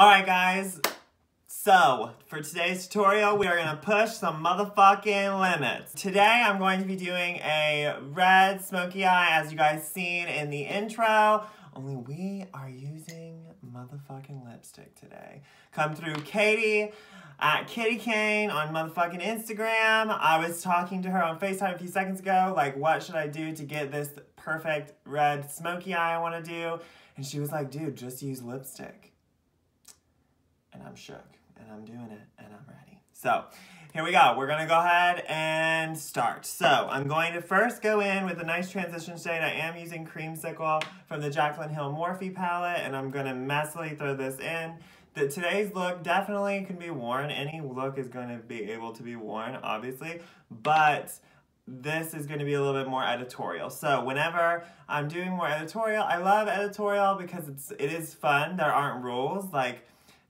Alright guys, so for today's tutorial we are going to push some motherfucking limits. Today I'm going to be doing a red smoky eye as you guys seen in the intro, only we are using motherfucking lipstick today. Come through Katie at Kitty Kane on motherfucking Instagram. I was talking to her on FaceTime a few seconds ago, like what should I do to get this perfect red smoky eye I want to do, and she was like, dude, just use lipstick. And I'm shook, and I'm doing it, and I'm ready. So, here we go. We're gonna go ahead and start. So, I'm going to first go in with a nice transition shade. I am using Creamsicle from the Jaclyn Hill Morphe palette, and I'm gonna messily throw this in. Today's look definitely can be worn. Any look is gonna be able to be worn, obviously, but this is going to be a little bit more editorial. So whenever I'm doing more editorial, I love editorial because it is fun. There aren't rules, like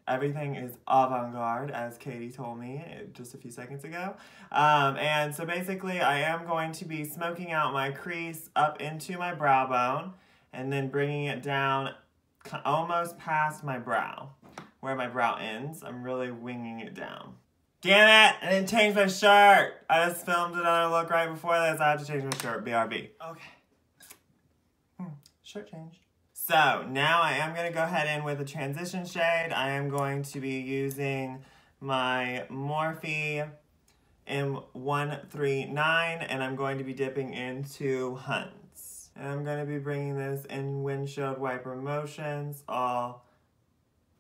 everything is avant-garde, as Katie told me just a few seconds ago. And so basically I am going to be smoking out my crease up into my brow bone and then bringing it down almost past my brow, where my brow ends. I'm really winging it down. Damn it! I didn't change my shirt! I just filmed another look right before this. I have to change my shirt. BRB. Okay. Shirt changed. So, now I am going to go ahead in with a transition shade. I am going to be using my Morphe M139, and I'm going to be dipping into Hunts. And I'm going to be bringing this in windshield wiper motions, all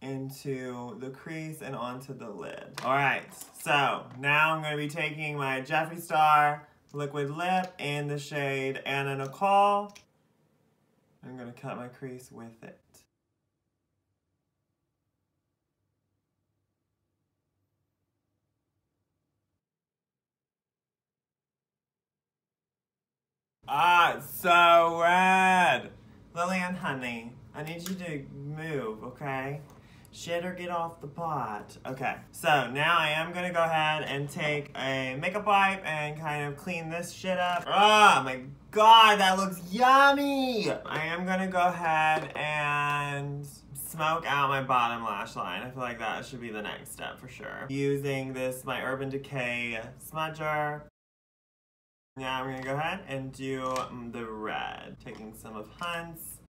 into the crease and onto the lid. Alright, so now I'm going to be taking my Jeffree Star liquid lip in the shade Nicole. I'm going to cut my crease with it. Ah, it's so red! Lillian, honey, I need you to move, okay? Shit or get off the pot. Okay, so now I am gonna go ahead and take a makeup wipe and kind of clean this shit up. Oh my god, that looks yummy! I am gonna go ahead and smoke out my bottom lash line. I feel like that should be the next step for sure. Using this, my Urban Decay smudger. Now I'm gonna go ahead and do the red. Taking some of Hunt's.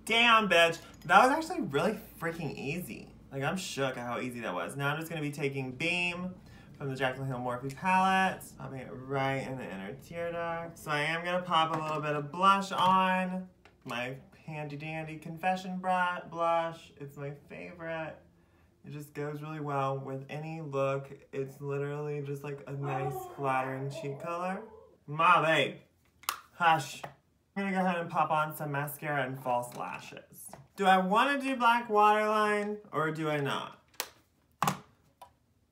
Damn, bitch. That was actually really freaking easy. Like, I'm shook at how easy that was. Now I'm just going to be taking Beam from the Jaclyn Hill Morphe palette, popping it right in the inner tear duct. So I am going to pop a little bit of blush on. My handy dandy Confession blush. It's my favorite. It just goes really well with any look. It's literally just like a nice flattering cheek color. Ma, babe. Hush. I'm gonna go ahead and pop on some mascara and false lashes. Do I want to do black waterline or do I not?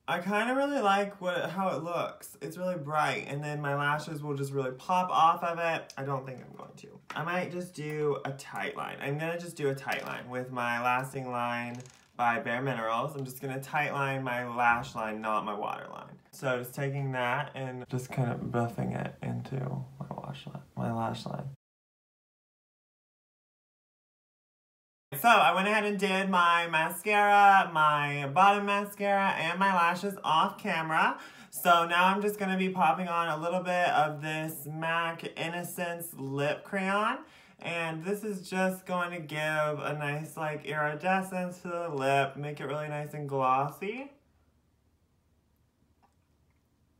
I kind of really like how it looks. It's really bright, and then my lashes will just really pop off of it. I don't think I'm going to. I might just do a tight line. I'm gonna just do a tight line with my Lasting Line by Bare Minerals. I'm just gonna tight line my lash line, not my waterline. So just taking that and just kind of buffing it into my lash line. So I went ahead and did my mascara, my bottom mascara, and my lashes off camera. So now I'm just going to be popping on a little bit of this MAC Innocence lip crayon. And this is just going to give a nice like iridescence to the lip, make it really nice and glossy.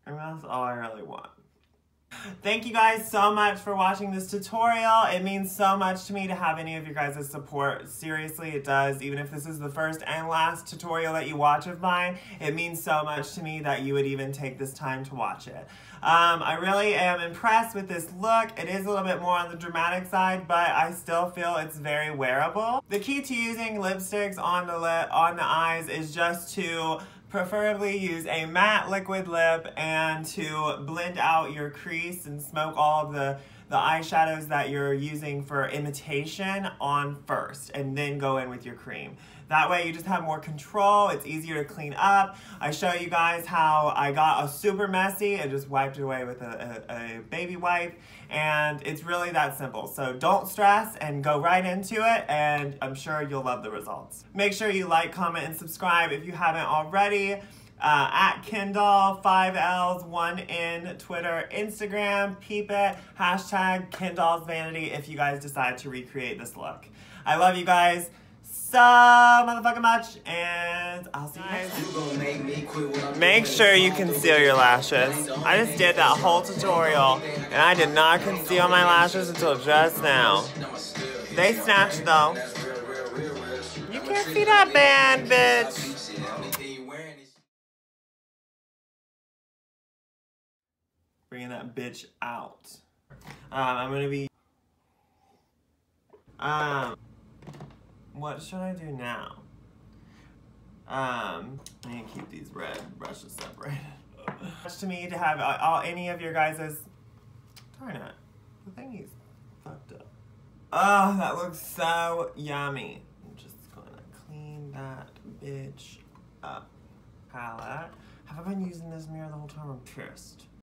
And that's all I really want. Thank you guys so much for watching this tutorial. It means so much to me to have any of your guys' support. Seriously, it does. Even if this is the first and last tutorial that you watch of mine, it means so much to me that you would even take this time to watch it. I really am impressed with this look. It is a little bit more on the dramatic side, but I still feel it's very wearable. The key to using lipsticks on the eyes is just to preferably use a matte liquid lip and to blend out your crease and smoke all of the eyeshadows that you're using for imitation on first and then go in with your cream. That way you just have more control, it's easier to clean up. I show you guys how I got a super messy and just wiped it away with a baby wipe, and it's really that simple. So don't stress and go right into it, and I'm sure you'll love the results. Make sure you like, comment, and subscribe if you haven't already. At Kendoll, 5 L's, 1 N, Twitter, Instagram, peep it, hashtag Kendoll's Vanity if you guys decide to recreate this look. I love you guys so motherfucking much, and I'll see you next time. Make sure you conceal your lashes. I just did that whole tutorial, and I did not conceal my lashes until just now. They snatched though. You can't see that band, bitch. Bringing that bitch out. I'm gonna be... what should I do now? I need to keep these red brushes separated. To me to have any of your guys's... Darn it. The thingy's fucked up. Oh, that looks so yummy. I'm just gonna clean that bitch up. Palette. Have I been using this mirror the whole time? I'm pissed.